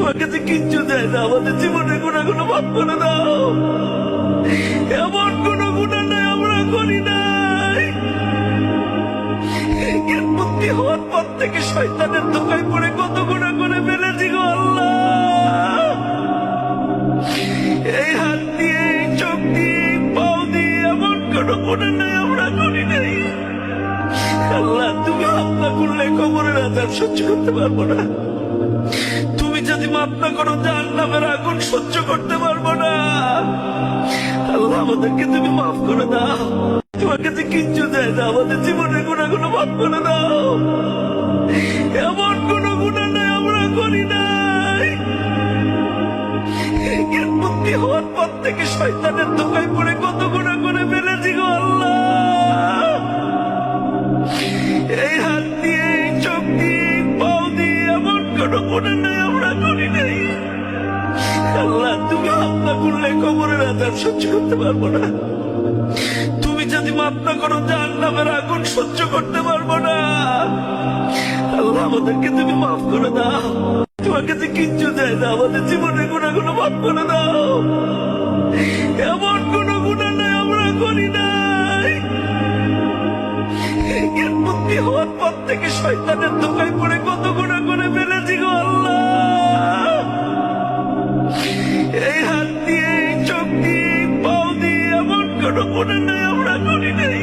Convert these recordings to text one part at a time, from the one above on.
তোমার কাছে কিচ্ছু চাই না, আমাদের জীবনের গুণাগুলো মাফ করে দাও। এমন কোন গুণা নাই আমরা করি নাই। এর মুক্তি হওয়ার পর থেকে শয়তানের ধোঁকায় পড়ে কত গুণা করে ফেলেছি গো আল্লাহ। এই হাত দিয়ে, এই চোখ দিয়ে, এই পাও দিয়ে এমন কোন গুণা নাই আমরা করি নাই। আল্লাহ, তুমি মাফ না করলে কবরের আযাব সহ্য করতে পারবো না। তুমি যদি মাফ না করো জাহান্নামের আগুন সহ্য করতে পারবো না। আল্লাহ, আমাদেরকে তুমি মাফ করে দাও। তোমার কাছে কিচ্ছু চাই না, আমাদের জীবনের গুণাগুলো মাফ করে দাও। এমন কোন গুণা নাই আমরা করি নাই। এর মুক্তি হওয়ার পর থেকে শয়তানের ধোঁকায় পড়ে কত গুণা করে ফেলেছি গো আল্লাহ। এই হাত দিয়ে, এই চোখ দিয়ে, এই পাও দিয়ে এমন কোন গুণা নাই আমরা করি নাই। আল্লাহ, তুমি মাফ না করলে কবরের আযাব সহ্য করতে পারবো না। তুমি যদি মাফ না করো জাহান্নামের আগুন সহ্য করতে পারবো না। আল্লাহ, আমাদেরকে তুমি মাফ করে দাও। তোমার কাছে কিচ্ছু চাই না, আমাদের জীবনের গুণাগুলো মাফ করে দাও। এমন কোন গুণা নাই আমরা করি নাই। এর মুক্তি হওয়ার পর থেকে শয়তানের ধোঁকায় পড়ে কত গুণা করে ফেলেছি গো আল্লাহ। এই হাত দিয়ে, এই চোখ দিয়ে, এই পাও দিয়ে এমন কোন গুণা নাই আমরা করি নাই।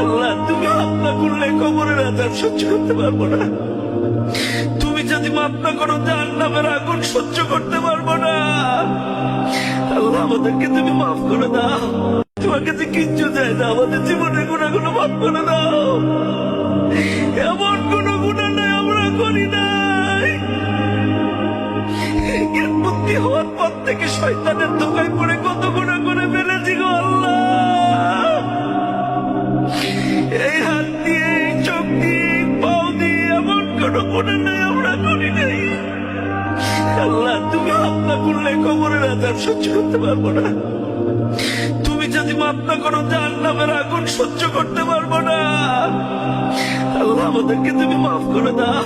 আল্লাহ, তুমি মাফ না করলে কবরের আযাব সহ্য করতে পারবো না। তুমি যদি মাফ না করো জাহান্নামের আগুন সহ্য করতে পারবো না। আল্লাহ, আমাদেরকে তুমি মাফ করে দাও। তোমার কাছে কিচ্ছু চাই না, আমাদের জীবনের গুণাগুলো মাফ করে দাও। এমন কোন গুণা নাই আমরা করি নাই। এর মুক্তি হওয়ার পর থেকে শয়তানের ধোঁকায় পড়ে কত গুণা করে ফেলেছি গো আল্লাহ। এই হাত দিয়ে, এই চোখ দিয়ে, এই পাও দিয়ে এমন কোন গুণা নাই আমরা করি নাই। আল্লাহ, তুমি মাফ না করলে কবরের আযাব সহ্য করতে পারবো না। তুমি যদি মাফ না করো জাহান্নামের আগুন সহ্য করতে পারবো না। আল্লাহ, আমাদেরকে তুমি মাফ করে দাও।